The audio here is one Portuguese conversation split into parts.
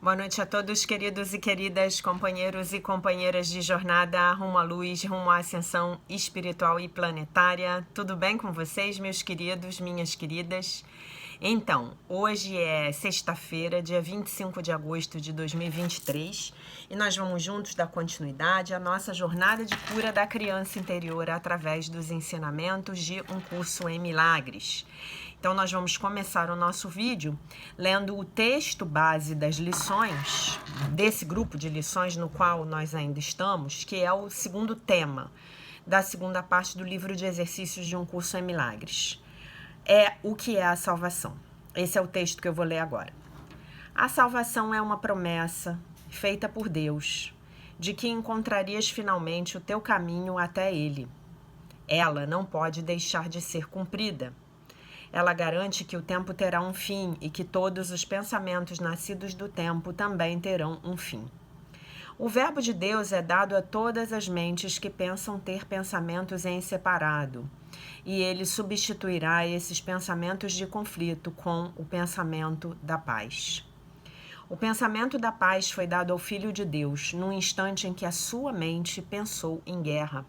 Boa noite a todos, queridos e queridas, companheiros e companheiras de jornada rumo à luz, rumo à ascensão espiritual e planetária. Tudo bem com vocês, meus queridos, minhas queridas? Então, hoje é sexta-feira, dia 25 de agosto de 2023, e nós vamos juntos dar continuidade à nossa jornada de cura da criança interior através dos ensinamentos de Um Curso em Milagres. Então, nós vamos começar o nosso vídeo lendo o texto base das lições, desse grupo de lições no qual nós ainda estamos, que é o segundo tema da segunda parte do livro de exercícios de Um Curso em Milagres. É o que é a salvação. Esse é o texto que eu vou ler agora. A salvação é uma promessa feita por Deus, de que encontrarias finalmente o teu caminho até Ele. Ela não pode deixar de ser cumprida. Ela garante que o tempo terá um fim e que todos os pensamentos nascidos do tempo também terão um fim. O verbo de Deus é dado a todas as mentes que pensam ter pensamentos em separado, e ele substituirá esses pensamentos de conflito com o pensamento da paz. O pensamento da paz foi dado ao Filho de Deus no instante em que a sua mente pensou em guerra.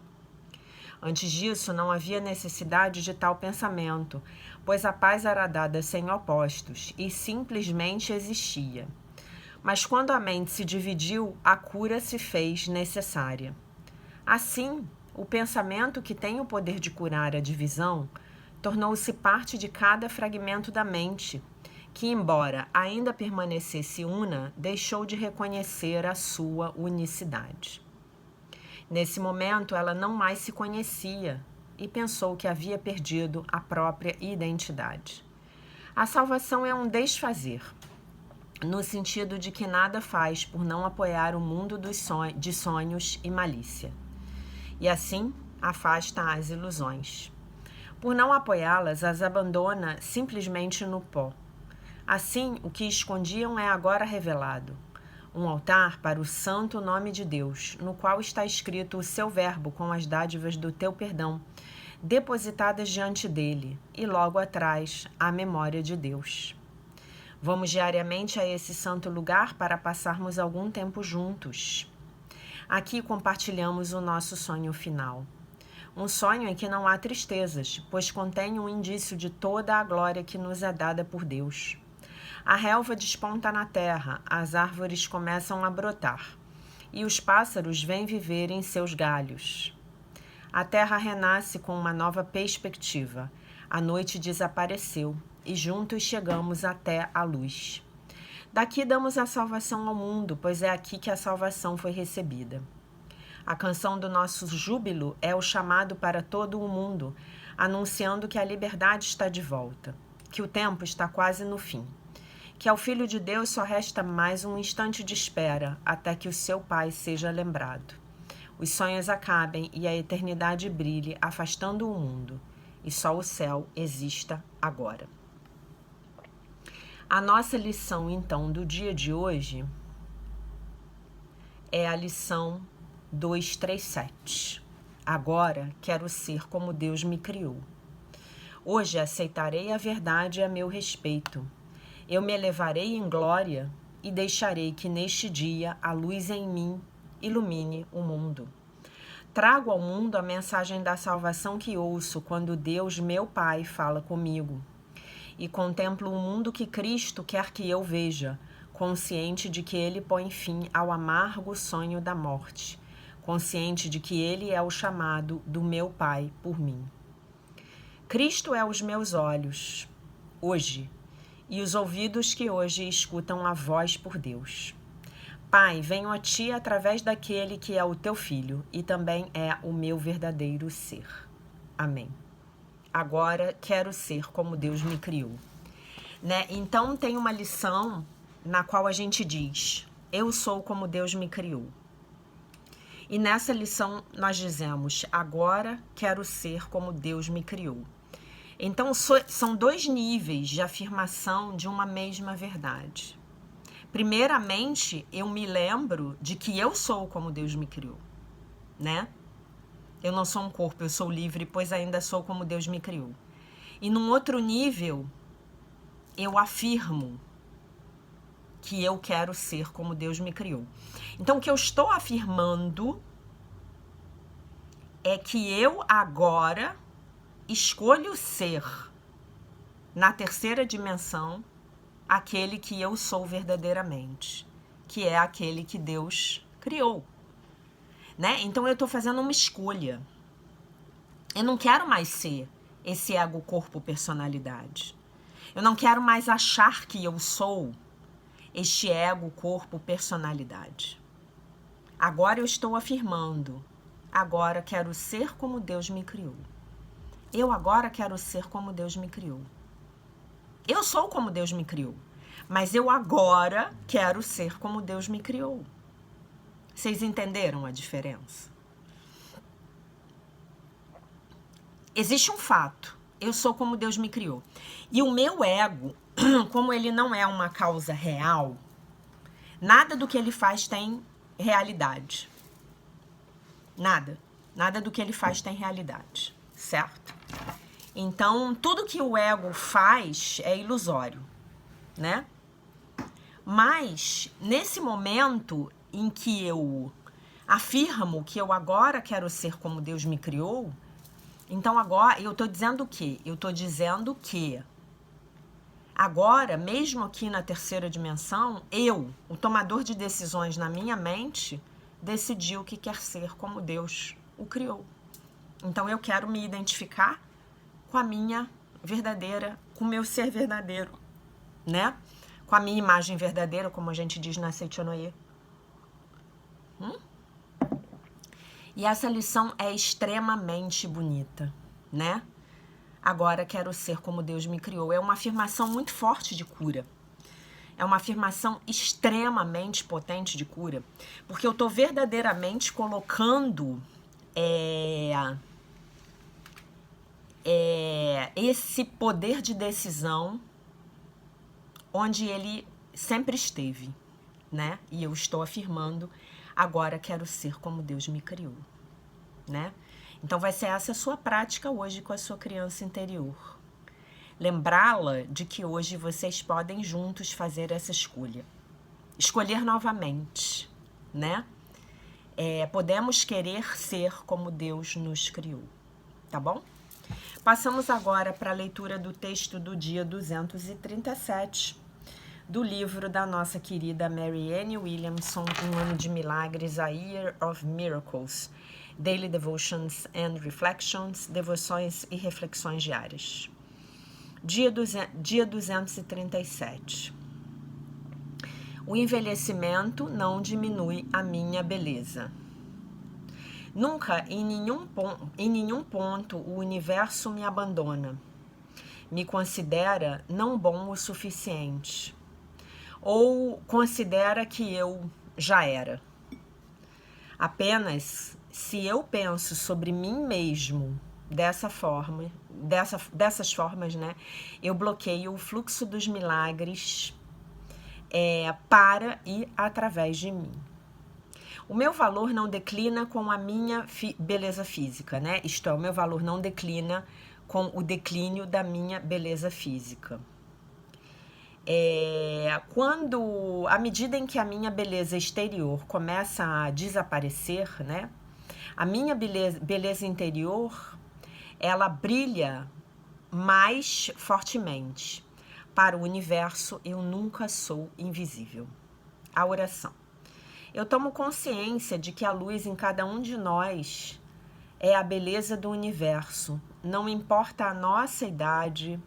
Antes disso, não havia necessidade de tal pensamento, pois a paz era dada sem opostos e simplesmente existia. Mas quando a mente se dividiu, a cura se fez necessária. Assim, o pensamento que tem o poder de curar a divisão tornou-se parte de cada fragmento da mente, que, embora ainda permanecesse una, deixou de reconhecer a sua unicidade. Nesse momento, ela não mais se conhecia e pensou que havia perdido a própria identidade. A salvação é um desfazer, no sentido de que nada faz por não apoiar o mundo de sonhos e malícia. E assim, afasta as ilusões. Por não apoiá-las, as abandona simplesmente no pó. Assim, o que escondiam é agora revelado. Um altar para o santo nome de Deus, no qual está escrito o seu verbo com as dádivas do teu perdão, depositadas diante dele, e logo atrás a memória de Deus. Vamos diariamente a esse santo lugar para passarmos algum tempo juntos. Aqui compartilhamos o nosso sonho final. Um sonho em que não há tristezas, pois contém um indício de toda a glória que nos é dada por Deus. A relva desponta na terra, as árvores começam a brotar, e os pássaros vêm viver em seus galhos. A terra renasce com uma nova perspectiva. A noite desapareceu, e juntos chegamos até a luz. Daqui damos a salvação ao mundo, pois é aqui que a salvação foi recebida. A canção do nosso júbilo é o chamado para todo o mundo, anunciando que a liberdade está de volta, que o tempo está quase no fim, que ao Filho de Deus só resta mais um instante de espera até que o seu Pai seja lembrado. Os sonhos acabem e a eternidade brilhe, afastando o mundo, e só o céu exista agora. A nossa lição, então, do dia de hoje é a lição 237. Agora quero ser como Deus me criou. Hoje aceitarei a verdade a meu respeito. Eu me elevarei em glória e deixarei que neste dia a luz em mim ilumine o mundo. Trago ao mundo a mensagem da salvação que ouço quando Deus, meu Pai, fala comigo. E contemplo o mundo que Cristo quer que eu veja, consciente de que Ele põe fim ao amargo sonho da morte, consciente de que Ele é o chamado do meu Pai por mim. Cristo é os meus olhos, hoje, e os ouvidos que hoje escutam a voz por Deus. Pai, venho a Ti através daquele que é o Teu Filho e também é o meu verdadeiro ser. Amém. Agora quero ser como Deus me criou. Então tem uma lição na qual a gente diz, eu sou como Deus me criou. E nessa lição nós dizemos, agora quero ser como Deus me criou. Então, são dois níveis de afirmação de uma mesma verdade. Primeiramente, eu me lembro de que eu sou como Deus me criou, né? Eu não sou um corpo, eu sou livre, pois ainda sou como Deus me criou. E num outro nível, eu afirmo que eu quero ser como Deus me criou. Então, o que eu estou afirmando é que eu agora escolho ser, na terceira dimensão, aquele que eu sou verdadeiramente, que é aquele que Deus criou, né? Então eu estou fazendo uma escolha. Eu não quero mais ser esse ego, corpo, personalidade. Eu não quero mais achar que eu sou este ego, corpo, personalidade. Agora eu estou afirmando, agora quero ser como Deus me criou. Eu agora quero ser como Deus me criou. Eu sou como Deus me criou, mas eu agora quero ser como Deus me criou. Vocês entenderam a diferença? Existe um fato, eu sou como Deus me criou. E o meu ego, como ele não é uma causa real, nada do que ele faz tem realidade. Nada do que ele faz tem realidade, certo? Então, tudo que o ego faz é ilusório, né? Mas, nesse momento em que eu afirmo que eu agora quero ser como Deus me criou, então agora eu tô dizendo o quê? Eu tô dizendo que agora, mesmo aqui na terceira dimensão, eu, o tomador de decisões na minha mente, decidiu que quer ser como Deus o criou. Então eu quero me identificar com a minha verdadeira, com o meu ser verdadeiro, né? Com a minha imagem verdadeira, como a gente diz na Seichonoye. E essa lição é extremamente bonita, né? Agora quero ser como Deus me criou. É uma afirmação muito forte de cura. É uma afirmação extremamente potente de cura, porque eu tô verdadeiramente colocando esse poder de decisão onde ele sempre esteve, né? E eu estou afirmando, agora quero ser como Deus me criou, né? Então vai ser essa a sua prática hoje com a sua criança interior. Lembrá-la de que hoje vocês podem juntos fazer essa escolha. Escolher novamente, né? Podemos querer ser como Deus nos criou, tá bom? Passamos agora para a leitura do texto do dia 237, do livro da nossa querida Mary Ann Williamson, Um Ano de Milagres, A Year of Miracles, Daily Devotions and Reflections, Devoções e Reflexões Diárias. Dia 237. O envelhecimento não diminui a minha beleza. Nunca, em nenhum ponto, o universo me abandona. Me considera não bom o suficiente. Ou considera que eu já era. Apenas se eu penso sobre mim mesmo dessas formas, né, eu bloqueio o fluxo dos milagres para e através de mim. O meu valor não declina com a minha beleza física, né? Isto é, o meu valor não declina com o declínio da minha beleza física. À medida em que a minha beleza exterior começa a desaparecer, né? A minha beleza interior, ela brilha mais fortemente. Para o universo, eu nunca sou invisível. A oração. Eu tomo consciência de que a luz em cada um de nós é a beleza do universo. Não importa a nossa idade,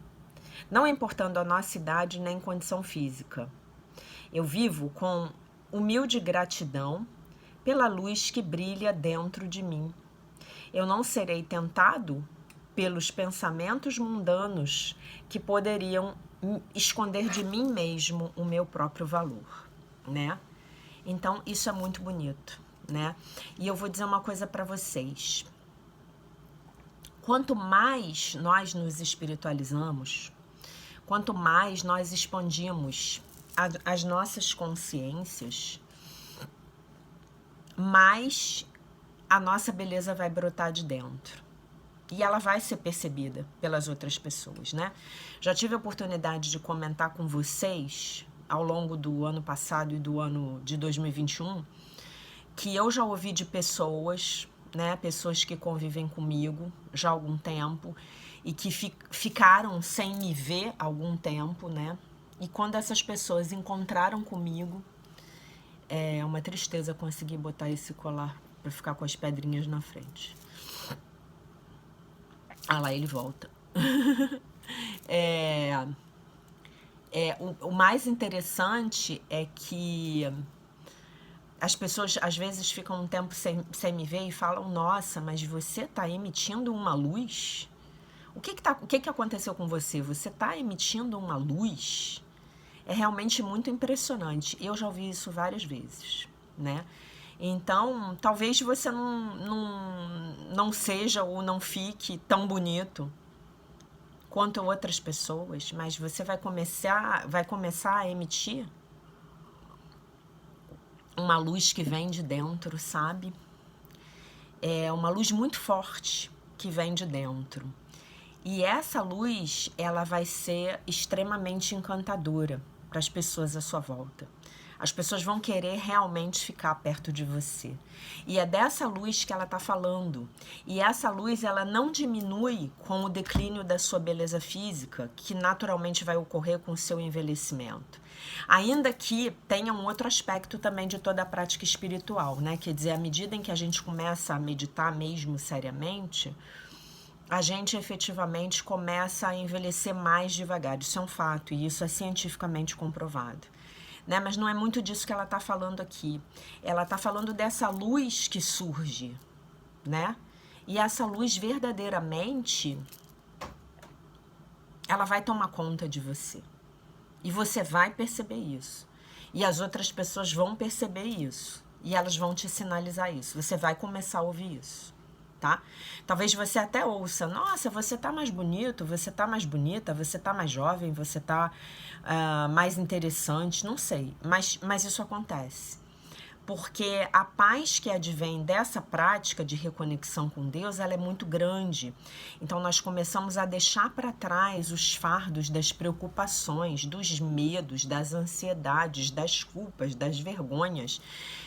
não importando a nossa idade nem condição física. Eu vivo com humilde gratidão pela luz que brilha dentro de mim. Eu não serei tentado pelos pensamentos mundanos que poderiam esconder de mim mesmo o meu próprio valor, né? Então, isso é muito bonito, né? E eu vou dizer uma coisa para vocês. Quanto mais nós nos espiritualizamos, quanto mais nós expandimos as nossas consciências, mais a nossa beleza vai brotar de dentro. E ela vai ser percebida pelas outras pessoas, né? Já tive a oportunidade de comentar com vocês ao longo do ano passado e do ano de 2021, que eu já ouvi de pessoas, né, pessoas que convivem comigo já há algum tempo e que ficaram sem me ver há algum tempo, né? E quando essas pessoas encontraram comigo, é uma tristeza conseguir botar esse colar para ficar com as pedrinhas na frente. Ah lá, ele volta. O mais interessante é que as pessoas às vezes ficam um tempo sem me ver e falam: nossa, mas você está emitindo uma luz? O que aconteceu com você? Você está emitindo uma luz? É realmente muito impressionante. Eu já ouvi isso várias vezes, né? Então, talvez você não seja ou não fique tão bonito quanto outras pessoas, mas você vai começar a emitir uma luz que vem de dentro, sabe? É uma luz muito forte que vem de dentro. E essa luz, ela vai ser extremamente encantadora para as pessoas à sua volta. As pessoas vão querer realmente ficar perto de você. E é dessa luz que ela está falando. E essa luz, ela não diminui com o declínio da sua beleza física, que naturalmente vai ocorrer com o seu envelhecimento. Ainda que tenha um outro aspecto também de toda a prática espiritual, né? Quer dizer, à medida em que a gente começa a meditar mesmo seriamente, a gente efetivamente começa a envelhecer mais devagar. Isso é um fato e isso é cientificamente comprovado. Né? Mas não é muito disso que ela está falando aqui. Ela está falando dessa luz que surge, né? E essa luz verdadeiramente, ela vai tomar conta de você. E você vai perceber isso. E as outras pessoas vão perceber isso. E elas vão te sinalizar isso. Você vai começar a ouvir isso. Tá? Talvez você até ouça: nossa, você tá mais bonito, você tá mais bonita, você tá mais jovem, você tá mais interessante, não sei, mas isso acontece. Porque a paz que advém dessa prática de reconexão com Deus, ela é muito grande. Então nós começamos a deixar para trás os fardos das preocupações, dos medos, das ansiedades, das culpas, das vergonhas,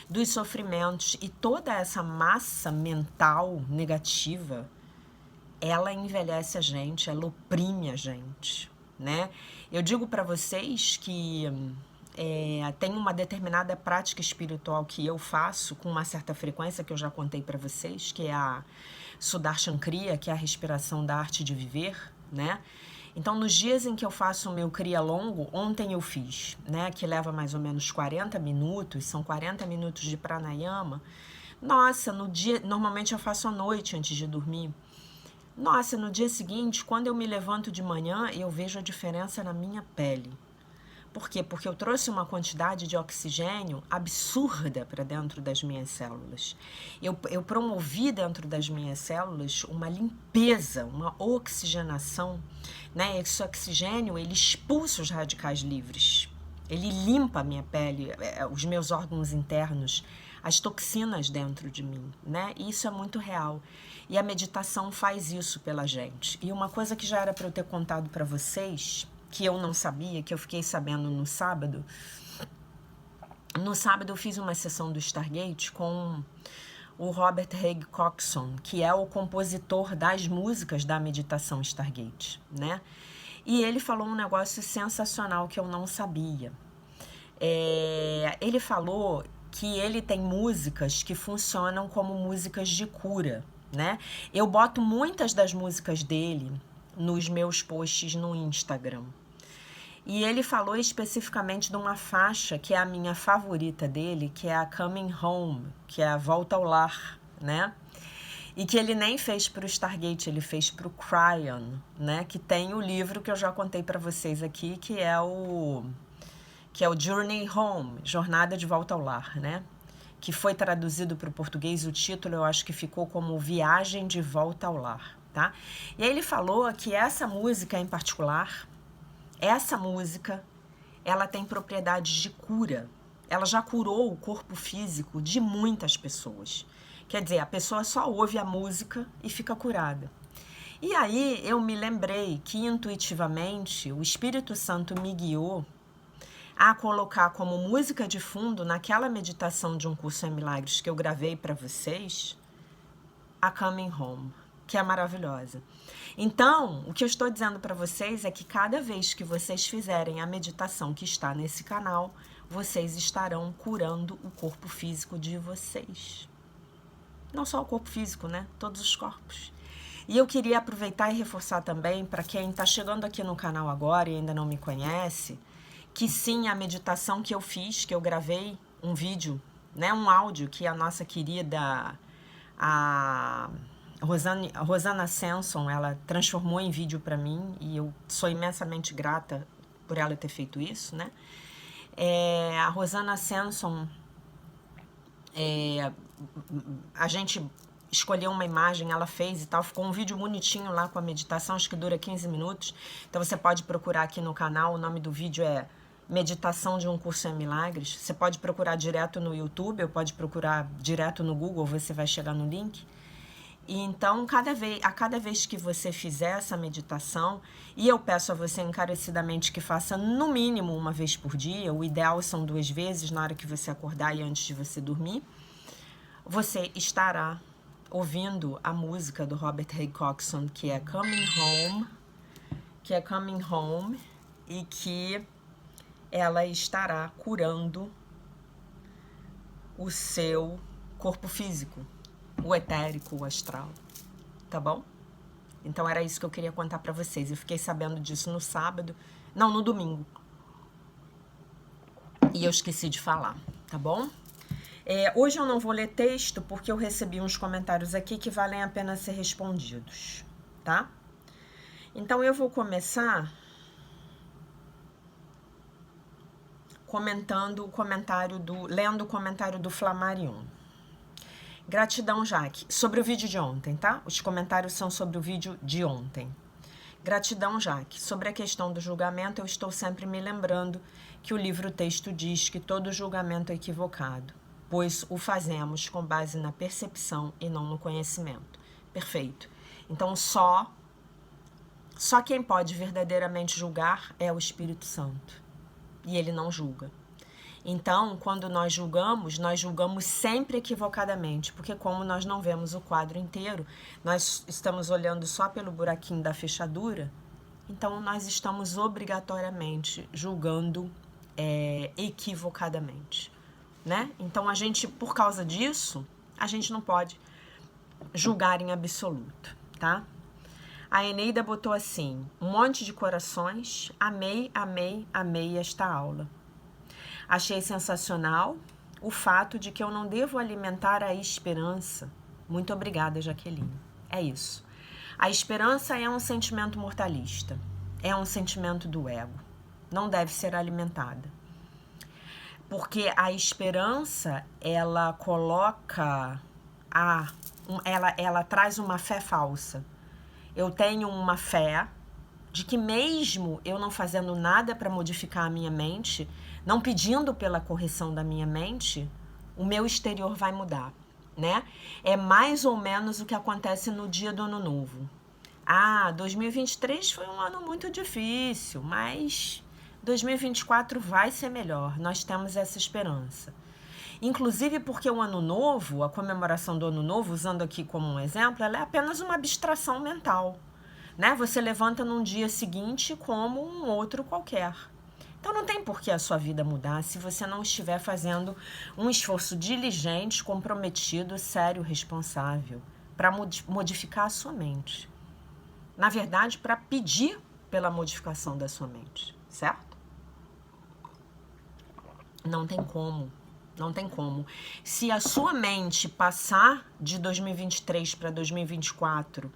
dos sofrimentos. E toda essa massa mental negativa, ela envelhece a gente, ela oprime a gente, né? Eu digo para vocês que tem uma determinada prática espiritual que eu faço com uma certa frequência, que eu já contei para vocês, que é a Sudarshan Kriya, que é a respiração da arte de viver, né? Então, nos dias em que eu faço o meu Kriya longo, ontem eu fiz, né? Que leva mais ou menos 40 minutos, são 40 minutos de pranayama. Nossa, normalmente eu faço à noite antes de dormir. Nossa, no dia seguinte, quando eu me levanto de manhã, eu vejo a diferença na minha pele. Por quê? Porque eu trouxe uma quantidade de oxigênio absurda para dentro das minhas células. Eu promovi dentro das minhas células uma limpeza, uma oxigenação, né? Esse oxigênio, ele expulsa os radicais livres. Ele limpa a minha pele, os meus órgãos internos, as toxinas dentro de mim, né? E isso é muito real. E a meditação faz isso pela gente. E uma coisa que já era para eu ter contado para vocês, que eu não sabia, que eu fiquei sabendo no sábado. No sábado eu fiz uma sessão do Stargate com o Robert Haig Coxon, que é o compositor das músicas da meditação Stargate, né? E ele falou um negócio sensacional que eu não sabia. Ele falou que ele tem músicas que funcionam como músicas de cura, né? Eu boto muitas das músicas dele nos meus posts no Instagram. E ele falou especificamente de uma faixa que é a minha favorita dele, que é a Coming Home, que é a Volta ao Lar, né? E que ele nem fez para o Stargate, ele fez para o Cryon, né? Que tem o livro que eu já contei para vocês aqui, que é o Journey Home, Jornada de Volta ao Lar, né? Que foi traduzido para o português, o título eu acho que ficou como Viagem de Volta ao Lar, tá? E aí ele falou que essa música em particular, essa música, ela tem propriedades de cura. Ela já curou o corpo físico de muitas pessoas. Quer dizer, a pessoa só ouve a música e fica curada. E aí eu me lembrei que intuitivamente o Espírito Santo me guiou a colocar como música de fundo naquela meditação de um curso em milagres que eu gravei para vocês, a Coming Home, que é maravilhosa. Então, o que eu estou dizendo para vocês é que cada vez que vocês fizerem a meditação que está nesse canal, vocês estarão curando o corpo físico de vocês. Não só o corpo físico, né? Todos os corpos. E eu queria aproveitar e reforçar também, para quem está chegando aqui no canal agora e ainda não me conhece, que sim, a meditação que eu fiz, que eu gravei um vídeo, né, um áudio que a nossa querida, a Rosana Sanson, ela transformou em vídeo para mim, e eu sou imensamente grata por ela ter feito isso, né? A Rosana Sanson, a gente escolheu uma imagem, ela fez e tal, ficou um vídeo bonitinho lá com a meditação, acho que dura 15 minutos, então você pode procurar aqui no canal, o nome do vídeo é Meditação de um Curso em Milagres, você pode procurar direto no YouTube, ou pode procurar direto no Google, você vai chegar no link. E então, a cada vez que você fizer essa meditação, e eu peço a você encarecidamente que faça no mínimo uma vez por dia, o ideal são 2 vezes, na hora que você acordar e antes de você dormir, você estará ouvindo a música do Robert Ray Coxon, que é Coming Home, e que ela estará curando o seu corpo físico, o etérico, o astral, tá bom? Então era isso que eu queria contar pra vocês. Eu fiquei sabendo disso no sábado, não, no domingo. E eu esqueci de falar, tá bom? Hoje eu não vou ler texto porque eu recebi uns comentários aqui que valem a pena ser respondidos, tá? Então eu vou começar lendo o comentário do Flamarion. Gratidão, Jaque. Sobre o vídeo de ontem, tá? Os comentários são sobre o vídeo de ontem. Gratidão, Jaque. Sobre a questão do julgamento, eu estou sempre me lembrando que o livro-texto diz que todo julgamento é equivocado, pois o fazemos com base na percepção e não no conhecimento. Perfeito. Então, só quem pode verdadeiramente julgar é o Espírito Santo. E ele não julga. Então, quando nós julgamos sempre equivocadamente, porque como nós não vemos o quadro inteiro, nós estamos olhando só pelo buraquinho da fechadura, então nós estamos obrigatoriamente julgando equivocadamente, né? Então, a gente, por causa disso, a gente não pode julgar em absoluto, tá? A Eneida botou assim, um monte de corações, amei, amei, amei esta aula. Achei sensacional o fato de que eu não devo alimentar a esperança. Muito obrigada, Jaqueline. É isso. A esperança é um sentimento mortalista, é um sentimento do ego. Não deve ser alimentada. Porque a esperança, ela coloca, ela traz uma fé falsa. Eu tenho uma fé de que mesmo eu não fazendo nada para modificar a minha mente, não pedindo pela correção da minha mente, o meu exterior vai mudar, né? É mais ou menos o que acontece no dia do Ano Novo. 2023 foi um ano muito difícil, mas 2024 vai ser melhor. Nós temos essa esperança. Inclusive porque o Ano Novo, a comemoração do Ano Novo, usando aqui como um exemplo, ela é apenas uma abstração mental, né? Você levanta num dia seguinte como um outro qualquer. Então não tem por que a sua vida mudar se você não estiver fazendo um esforço diligente, comprometido, sério, responsável para modificar a sua mente. Na verdade, para pedir pela modificação da sua mente, certo? Não tem como. Não tem como. Se a sua mente passar de 2023 para 2024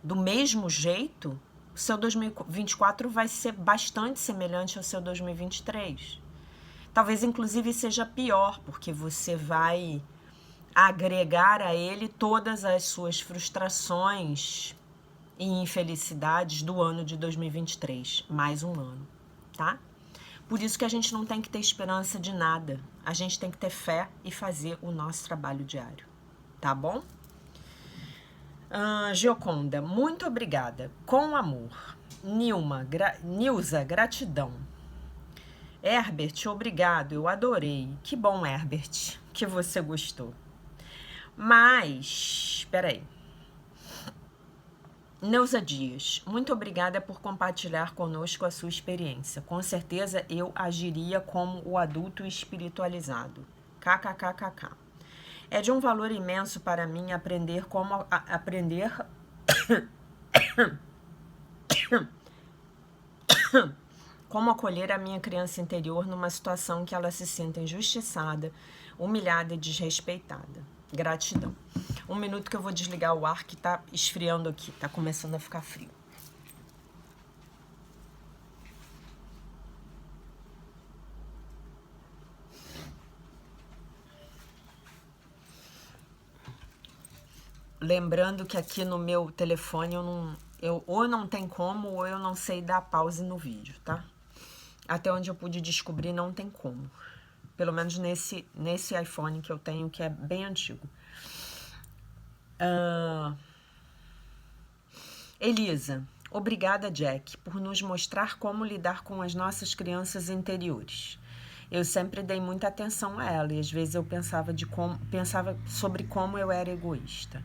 do mesmo jeito, o seu 2024 vai ser bastante semelhante ao seu 2023. Talvez, inclusive, seja pior, porque você vai agregar a ele todas as suas frustrações e infelicidades do ano de 2023. Mais um ano, tá? Por isso que a gente não tem que ter esperança de nada. A gente tem que ter fé e fazer o nosso trabalho diário. Tá bom? Gioconda, muito obrigada. Com amor. Nilza, gratidão. Herbert, obrigado, eu adorei. Que bom, Herbert, que você gostou. Mas, espera aí. Neuza Dias, muito obrigada por compartilhar conosco a sua experiência. Com certeza eu agiria como o adulto espiritualizado. KKKKK. É de um valor imenso para mim aprender como acolher a minha criança interior numa situação que ela se sinta injustiçada, humilhada e desrespeitada. Gratidão. Um minuto que eu vou desligar o ar que tá esfriando aqui, tá começando a ficar frio. Lembrando que aqui no meu telefone ou não tem como ou eu não sei dar pause no vídeo, tá? Até onde eu pude descobrir, não tem como. Pelo menos nesse iPhone que eu tenho, que é bem antigo. Elisa, obrigada, Jack, por nos mostrar como lidar com as nossas crianças interiores. Eu sempre dei muita atenção a ela e às vezes eu pensava sobre como eu era egoísta.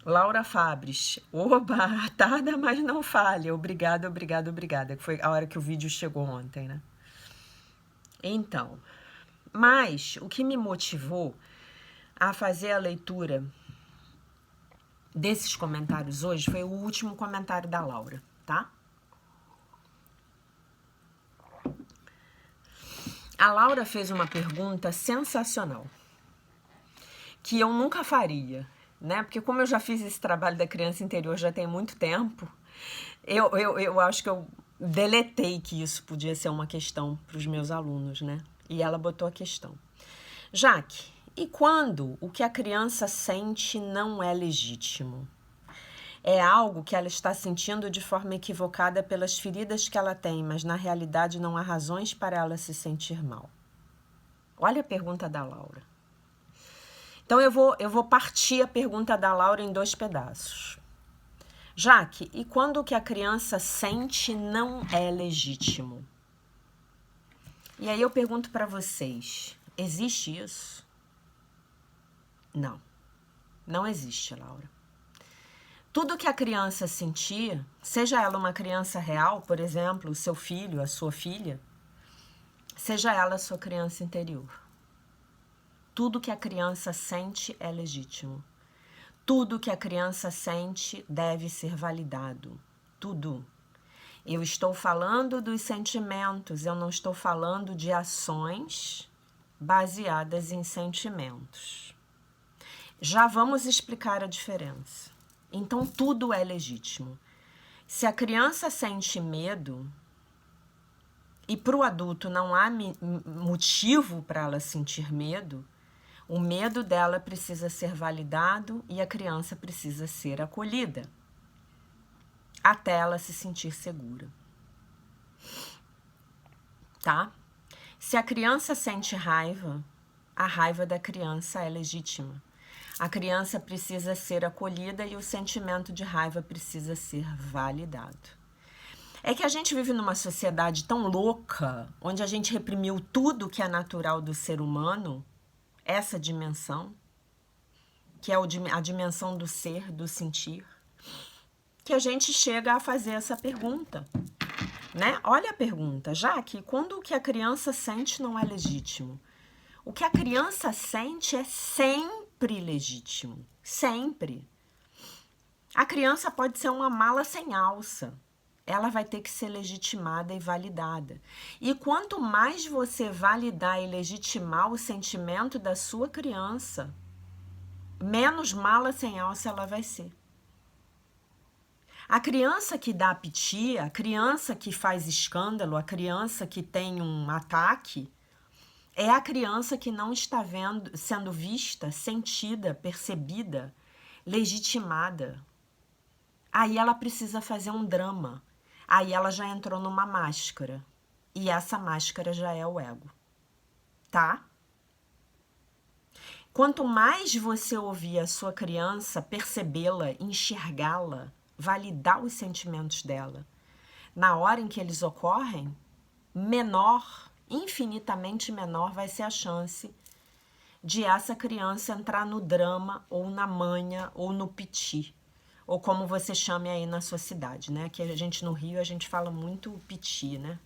Laura Fabres, oba, tarda, mas não falha. Obrigada. Que foi a hora que o vídeo chegou ontem, né? Então, mas o que me motivou a fazer a leitura desses comentários hoje foi o último comentário da Laura, tá? A Laura fez uma pergunta sensacional, que eu nunca faria, né? Porque como eu já fiz esse trabalho da criança interior já tem muito tempo, eu acho que eu deletei que isso podia ser uma questão para os meus alunos, né? E ela botou a questão. Jaque, e quando o que a criança sente não é legítimo? É algo que ela está sentindo de forma equivocada pelas feridas que ela tem, mas na realidade não há razões para ela se sentir mal. Olha a pergunta da Laura. Então eu vou partir a pergunta da Laura em 2 pedaços. Jaque, e quando o que a criança sente não é legítimo? E aí eu pergunto para vocês, existe isso? Não, não existe, Laura. Tudo que a criança sentia, seja ela uma criança real, por exemplo, o seu filho, a sua filha, seja ela a sua criança interior. Tudo que a criança sente é legítimo. Tudo que a criança sente deve ser validado. Tudo. Eu estou falando dos sentimentos, eu não estou falando de ações baseadas em sentimentos. Já vamos explicar a diferença. Então, tudo é legítimo. Se a criança sente medo, e para o adulto não há motivo para ela sentir medo, o medo dela precisa ser validado e a criança precisa ser acolhida, até ela se sentir segura. Tá? Se a criança sente raiva, a raiva da criança é legítima. A criança precisa ser acolhida e o sentimento de raiva precisa ser validado. É que a gente vive numa sociedade tão louca, onde a gente reprimiu tudo que é natural do ser humano, essa dimensão, que é a dimensão do ser, do sentir, que a gente chega a fazer essa pergunta, né? Olha a pergunta, Jaque, quando o que a criança sente não é legítimo? O que a criança sente é sempre legítimo, sempre. A criança pode ser uma mala sem alça, ela vai ter que ser legitimada e validada. E quanto mais você validar e legitimar o sentimento da sua criança, menos mala sem alça ela vai ser. A criança que dá piti, a criança que faz escândalo, a criança que tem um ataque, é a criança que não está sendo vista, sentida, percebida, legitimada. Aí ela precisa fazer um drama. Aí ela já entrou numa máscara. E essa máscara já é o ego. Tá? Quanto mais você ouvir a sua criança, percebê-la, enxergá-la, validar os sentimentos dela, na hora em que eles ocorrem, menor, infinitamente menor vai ser a chance de essa criança entrar no drama, ou na manha, ou no piti, ou como você chame aí na sua cidade, né? Que a gente no Rio, a gente fala muito piti, né?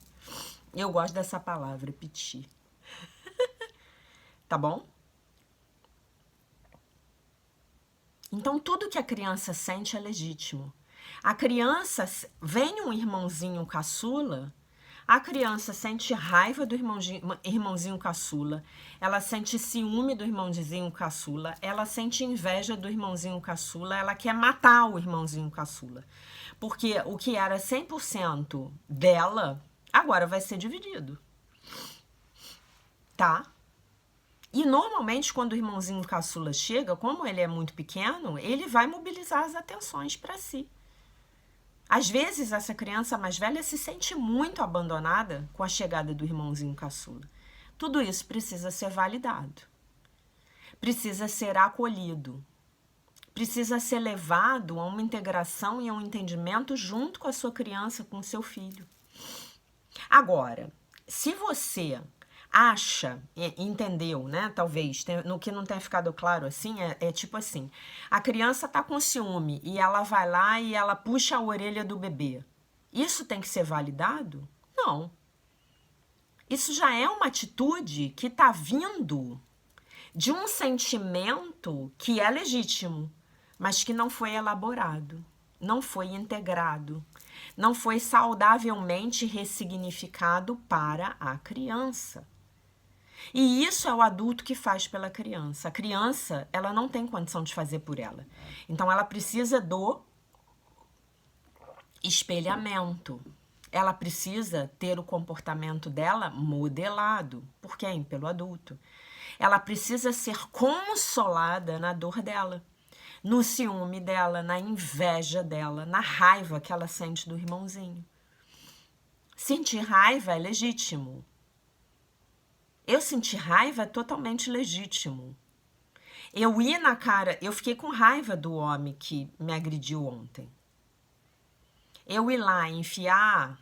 Eu gosto dessa palavra, piti. Tá bom? Então, tudo que a criança sente é legítimo. A criança, vem um irmãozinho caçula, a criança sente raiva do irmãozinho caçula, ela sente ciúme do irmãozinho caçula, ela sente inveja do irmãozinho caçula, ela quer matar o irmãozinho caçula. Porque o que era 100% dela, agora vai ser dividido. Tá? E normalmente quando o irmãozinho caçula chega, como ele é muito pequeno, ele vai mobilizar as atenções para si. Às vezes essa criança mais velha se sente muito abandonada com a chegada do irmãozinho caçula. Tudo isso precisa ser validado. Precisa ser acolhido. Precisa ser levado a uma integração e a um entendimento junto com a sua criança, com o seu filho. Agora, se você acha, entendeu, né? Talvez, no que não tenha ficado claro assim, é tipo assim, a criança tá com ciúme e ela vai lá e ela puxa a orelha do bebê. Isso tem que ser validado? Não. Isso já é uma atitude que tá vindo de um sentimento que é legítimo, mas que não foi elaborado, não foi integrado, não foi saudavelmente ressignificado para a criança. E isso é o adulto que faz pela criança. A criança, ela não tem condição de fazer por ela. Então, ela precisa do espelhamento. Ela precisa ter o comportamento dela modelado. Por quem? Pelo adulto. Ela precisa ser consolada na dor dela, no ciúme dela, na inveja dela, na raiva que ela sente do irmãozinho. Sentir raiva é legítimo. Eu sentir raiva é totalmente legítimo. Eu fiquei com raiva do homem que me agrediu ontem. Eu ir lá enfiar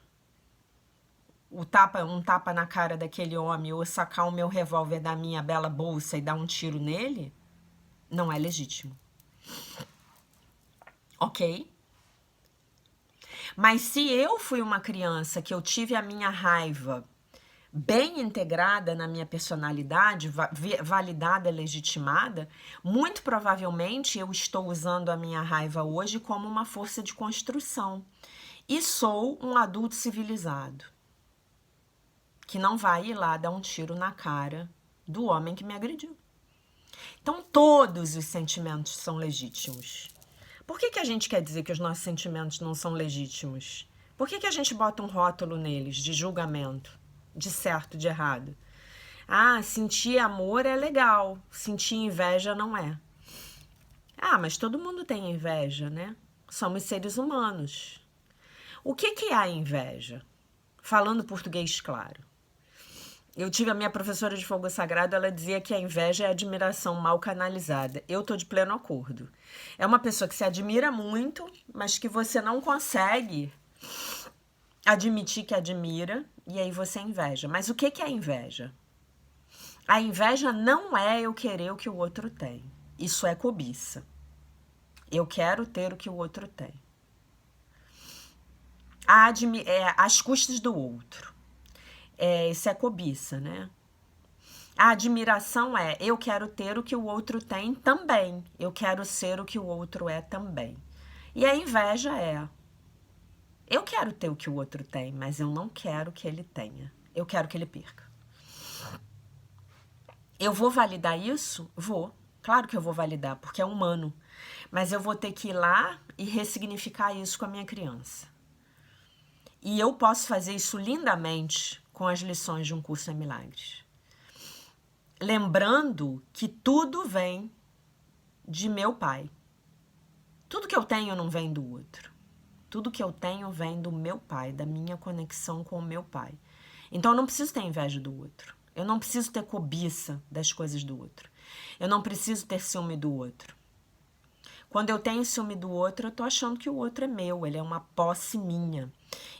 um tapa na cara daquele homem ou sacar o meu revólver da minha bela bolsa e dar um tiro nele, não é legítimo. Ok? Mas se eu fui uma criança que eu tive a minha raiva bem integrada na minha personalidade, validada, legitimada, muito provavelmente eu estou usando a minha raiva hoje como uma força de construção. E sou um adulto civilizado, que não vai ir lá dar um tiro na cara do homem que me agrediu. Então, todos os sentimentos são legítimos. Por que a gente quer dizer que os nossos sentimentos não são legítimos? Por que a gente bota um rótulo neles de julgamento? De certo, de errado. Ah, sentir amor é legal, sentir inveja não é. Ah, mas todo mundo tem inveja, né? Somos seres humanos. O que é a inveja? Falando português claro. Eu tive a minha professora de fogo sagrado, ela dizia que a inveja é admiração mal canalizada. Eu tô de pleno acordo. É uma pessoa que se admira muito, mas que você não consegue admitir que admira, e aí você inveja. Mas o que é a inveja? A inveja não é eu querer o que o outro tem. Isso é cobiça. Eu quero ter o que o outro tem. Às custas do outro. Isso é cobiça, né? A admiração é eu quero ter o que o outro tem também. Eu quero ser o que o outro é também. E a inveja é eu quero ter o que o outro tem, mas eu não quero que ele tenha. Eu quero que ele perca. Eu vou validar isso? Vou. Claro que eu vou validar, porque é humano. Mas eu vou ter que ir lá e ressignificar isso com a minha criança. E eu posso fazer isso lindamente com as lições de Um Curso em Milagres. Lembrando que tudo vem de meu pai. Tudo que eu tenho não vem do outro. Tudo que eu tenho vem do meu pai, da minha conexão com o meu pai. Então eu não preciso ter inveja do outro. Eu não preciso ter cobiça das coisas do outro. Eu não preciso ter ciúme do outro. Quando eu tenho ciúme do outro, eu tô achando que o outro é meu, ele é uma posse minha.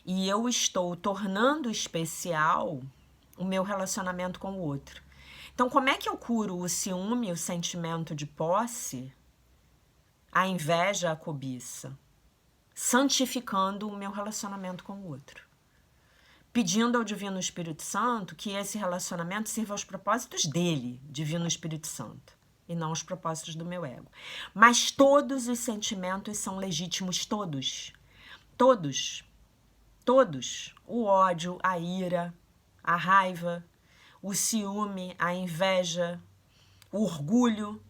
E eu estou tornando especial o meu relacionamento com o outro. Então, como é que eu curo o ciúme, o sentimento de posse, a inveja, a cobiça? Santificando o meu relacionamento com o outro. Pedindo ao Divino Espírito Santo que esse relacionamento sirva aos propósitos dele, Divino Espírito Santo, e não aos propósitos do meu ego. Mas todos os sentimentos são legítimos, todos. Todos. Todos. O ódio, a ira, a raiva, o ciúme, a inveja, o orgulho.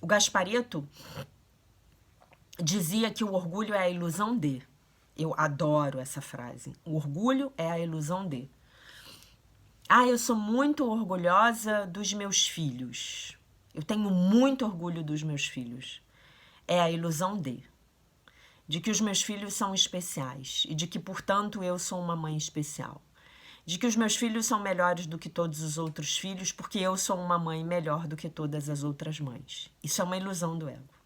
O Gasparetto dizia que o orgulho é a ilusão de. Eu adoro essa frase. O orgulho é a ilusão de. Eu sou muito orgulhosa dos meus filhos. Eu tenho muito orgulho dos meus filhos. É a ilusão de que os meus filhos são especiais e de que, portanto, eu sou uma mãe especial. De que os meus filhos são melhores do que todos os outros filhos porque eu sou uma mãe melhor do que todas as outras mães. Isso é uma ilusão do ego.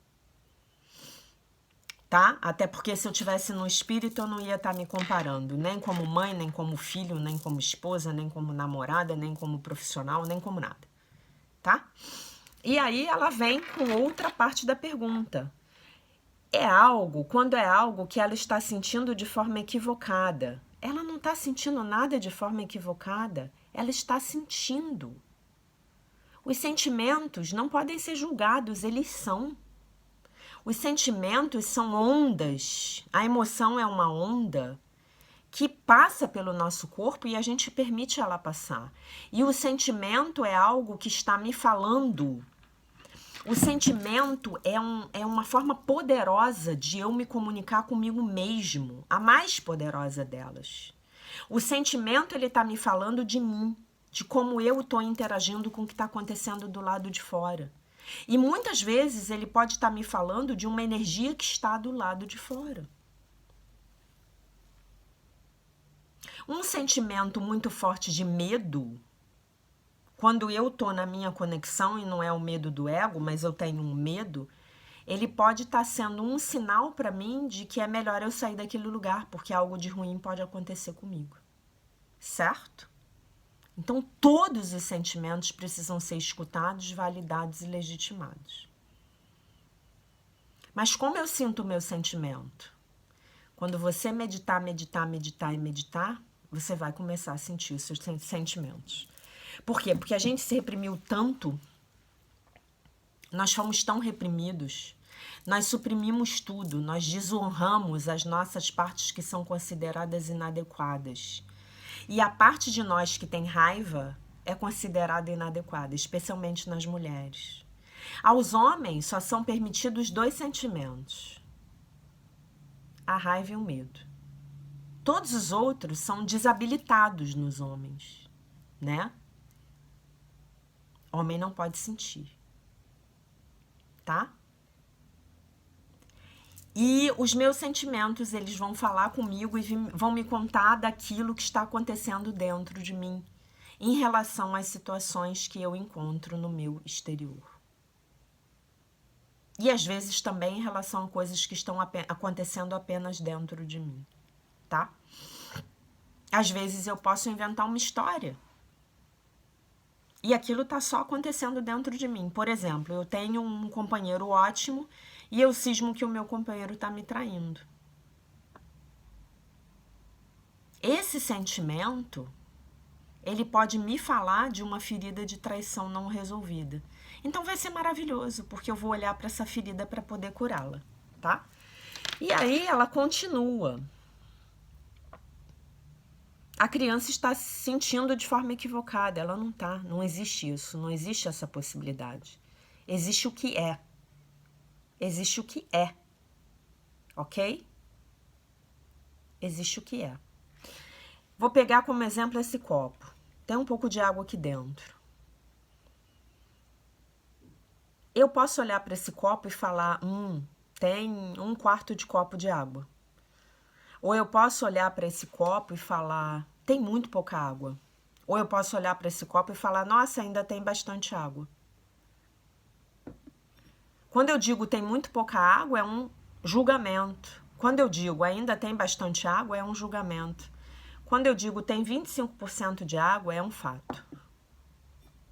Tá? Até porque se eu tivesse no espírito, eu não ia estar me comparando, nem como mãe, nem como filho, nem como esposa, nem como namorada, nem como profissional, nem como nada. Tá? E aí ela vem com outra parte da pergunta. Quando é algo que ela está sentindo de forma equivocada. Ela não está sentindo nada de forma equivocada, ela está sentindo. Os sentimentos não podem ser julgados, eles são. Os sentimentos são ondas. A emoção é uma onda que passa pelo nosso corpo e a gente permite ela passar. E o sentimento é algo que está me falando. O sentimento é uma forma poderosa de eu me comunicar comigo mesmo, a mais poderosa delas. O sentimento, ele está me falando de mim, de como eu estou interagindo com o que está acontecendo do lado de fora. E muitas vezes ele pode estar me falando de uma energia que está do lado de fora. Um sentimento muito forte de medo, quando eu estou na minha conexão, e não é o medo do ego, mas eu tenho um medo, ele pode estar sendo um sinal para mim de que é melhor eu sair daquele lugar, porque algo de ruim pode acontecer comigo. Certo? Então, todos os sentimentos precisam ser escutados, validados e legitimados. Mas como eu sinto o meu sentimento? Quando você meditar, você vai começar a sentir os seus sentimentos. Por quê? Porque a gente se reprimiu tanto, nós fomos tão reprimidos, nós suprimimos tudo, nós desonramos as nossas partes que são consideradas inadequadas. E a parte de nós que tem raiva é considerada inadequada, especialmente nas mulheres. Aos homens só são permitidos 2 sentimentos: a raiva e o medo. Todos os outros são desabilitados nos homens, né? Homem não pode sentir, tá? E os meus sentimentos, eles vão falar comigo e vão me contar daquilo que está acontecendo dentro de mim, em relação às situações que eu encontro no meu exterior. E às vezes também em relação a coisas que estão acontecendo apenas dentro de mim, tá? Às vezes eu posso inventar uma história e aquilo está só acontecendo dentro de mim. Por exemplo, eu tenho um companheiro ótimo e eu cismo que o meu companheiro está me traindo. Esse sentimento, ele pode me falar de uma ferida de traição não resolvida. Então vai ser maravilhoso, porque eu vou olhar para essa ferida para poder curá-la, tá? E aí ela continua. A criança está se sentindo de forma equivocada, ela não está, não existe isso, não existe essa possibilidade. Existe o que é. Existe o que é, ok? Existe o que é. Vou pegar como exemplo esse copo. Tem um pouco de água aqui dentro. Eu posso olhar para esse copo e falar, tem 1/4 de copo de água. Ou eu posso olhar para esse copo e falar, tem muito pouca água. Ou eu posso olhar para esse copo e falar, nossa, ainda tem bastante água. Quando eu digo tem muito pouca água, é um julgamento. Quando eu digo ainda tem bastante água, é um julgamento. Quando eu digo tem 25% de água, é um fato.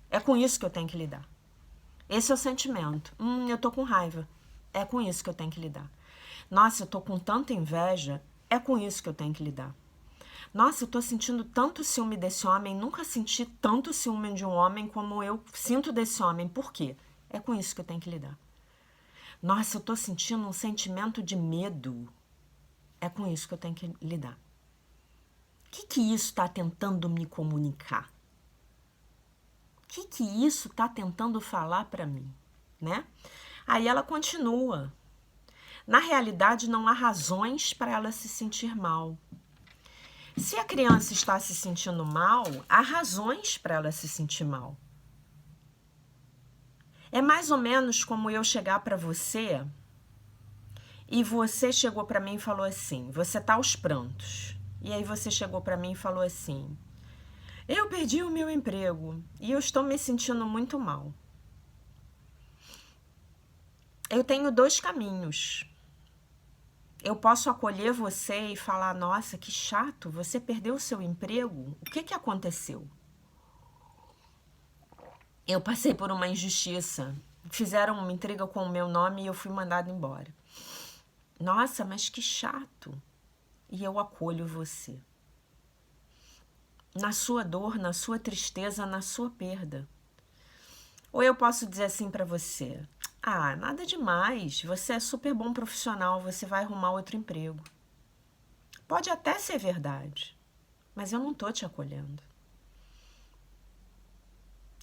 É com isso que eu tenho que lidar. Esse é o sentimento. Eu tô com raiva. É com isso que eu tenho que lidar. Nossa, eu tô com tanta inveja. É com isso que eu tenho que lidar. Nossa, eu tô sentindo tanto ciúme desse homem. Nunca senti tanto ciúme de um homem como eu sinto desse homem. Por quê? É com isso que eu tenho que lidar. Nossa, eu tô sentindo um sentimento de medo. É com isso que eu tenho que lidar. O que isso está tentando me comunicar? O que isso está tentando falar para mim, né? Aí ela continua. Na realidade, não há razões para ela se sentir mal. Se a criança está se sentindo mal, há razões para ela se sentir mal. É mais ou menos como eu chegar para você e você chegou para mim e falou assim, você tá aos prantos. E aí você chegou para mim e falou assim, eu perdi o meu emprego e eu estou me sentindo muito mal. Eu tenho dois caminhos. Eu posso acolher você e falar, nossa, que chato, você perdeu o seu emprego? O que aconteceu? Eu passei por uma injustiça. Fizeram uma intriga com o meu nome e eu fui mandada embora. Nossa, mas que chato. E eu acolho você. Na sua dor, na sua tristeza, na sua perda. Ou eu posso dizer assim para você, ah, nada demais, você é super bom profissional, você vai arrumar outro emprego. Pode até ser verdade, mas eu não tô te acolhendo.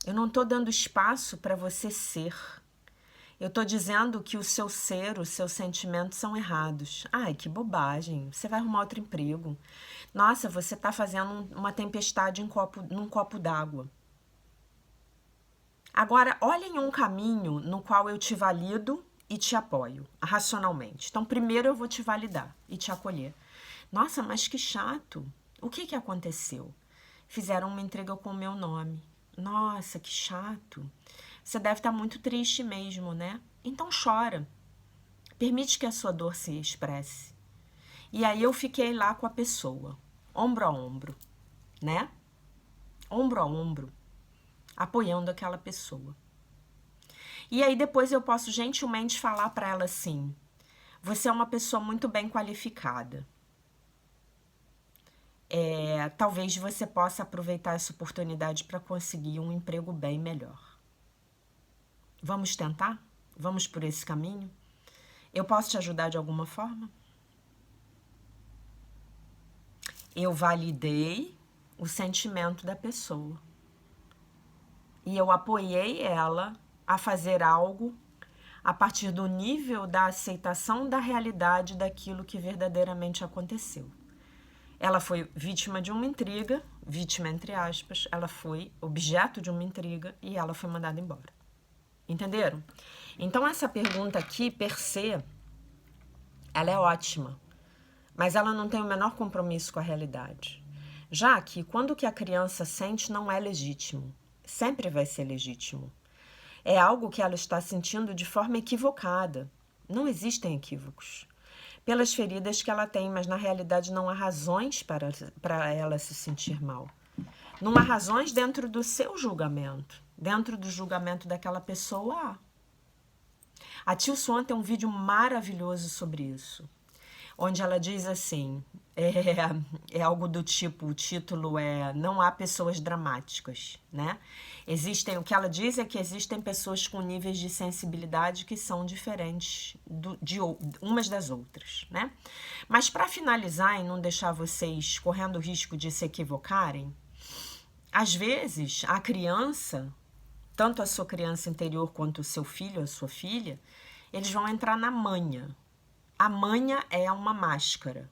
Eu não tô dando espaço para você ser. Eu tô dizendo que o seu ser, os seus sentimentos são errados. Ai, que bobagem, você vai arrumar outro emprego. Nossa, você tá fazendo uma tempestade num copo d'água. Agora, olhem um caminho no qual eu te valido e te apoio, racionalmente. Então, primeiro eu vou te validar e te acolher. Nossa, mas que chato. O que aconteceu? Fizeram uma intriga com o meu nome. Nossa, que chato. Você deve estar muito triste mesmo, né? Então chora. Permite que a sua dor se expresse. E aí eu fiquei lá com a pessoa, ombro a ombro, né? Ombro a ombro, apoiando aquela pessoa. E aí depois eu posso gentilmente falar para ela assim, você é uma pessoa muito bem qualificada. Talvez você possa aproveitar essa oportunidade para conseguir um emprego bem melhor. Vamos tentar? Vamos por esse caminho? Eu posso te ajudar de alguma forma? Eu validei o sentimento da pessoa. E eu apoiei ela a fazer algo a partir do nível da aceitação da realidade daquilo que verdadeiramente aconteceu. Ela foi vítima de uma intriga, vítima entre aspas, ela foi objeto de uma intriga e ela foi mandada embora. Entenderam? Então essa pergunta aqui, per se, ela é ótima, mas ela não tem o menor compromisso com a realidade. Já que quando o que a criança sente não é legítimo, sempre vai ser legítimo. É algo que ela está sentindo de forma equivocada. Não existem equívocos. Pelas feridas que ela tem, mas na realidade não há razões para ela se sentir mal. Não há razões dentro do seu julgamento. Dentro do julgamento daquela pessoa, há. A Tio Swan tem um vídeo maravilhoso sobre isso, onde ela diz assim, é algo do tipo, o título é Não há pessoas dramáticas, né? O que ela diz é que existem pessoas com níveis de sensibilidade que são diferentes de umas das outras, né? Mas para finalizar e não deixar vocês correndo o risco de se equivocarem, às vezes a criança, tanto a sua criança interior quanto o seu filho, a sua filha, eles vão entrar na manha. A manha é uma máscara,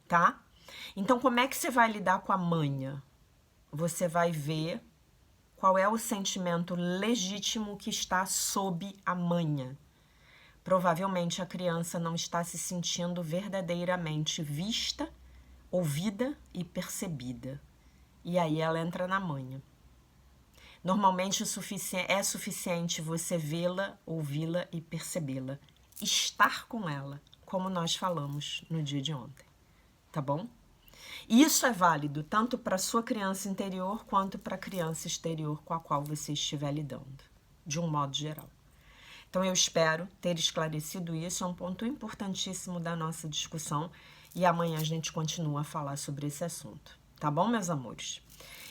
tá? Então, como é que você vai lidar com a manha? Você vai ver qual é o sentimento legítimo que está sob a manha. Provavelmente a criança não está se sentindo verdadeiramente vista, ouvida e percebida. E aí ela entra na manha. Normalmente é suficiente você vê-la, ouvi-la e percebê-la. Estar com ela, como nós falamos no dia de ontem. Tá bom? Isso é válido tanto para a sua criança interior quanto para a criança exterior com a qual você estiver lidando, de um modo geral. Então, eu espero ter esclarecido isso, é um ponto importantíssimo da nossa discussão e amanhã a gente continua a falar sobre esse assunto. Tá bom, meus amores?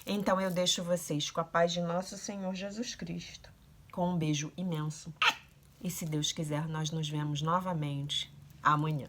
Então, eu deixo vocês com a paz de nosso Senhor Jesus Cristo, com um beijo imenso. E se Deus quiser, nós nos vemos novamente amanhã.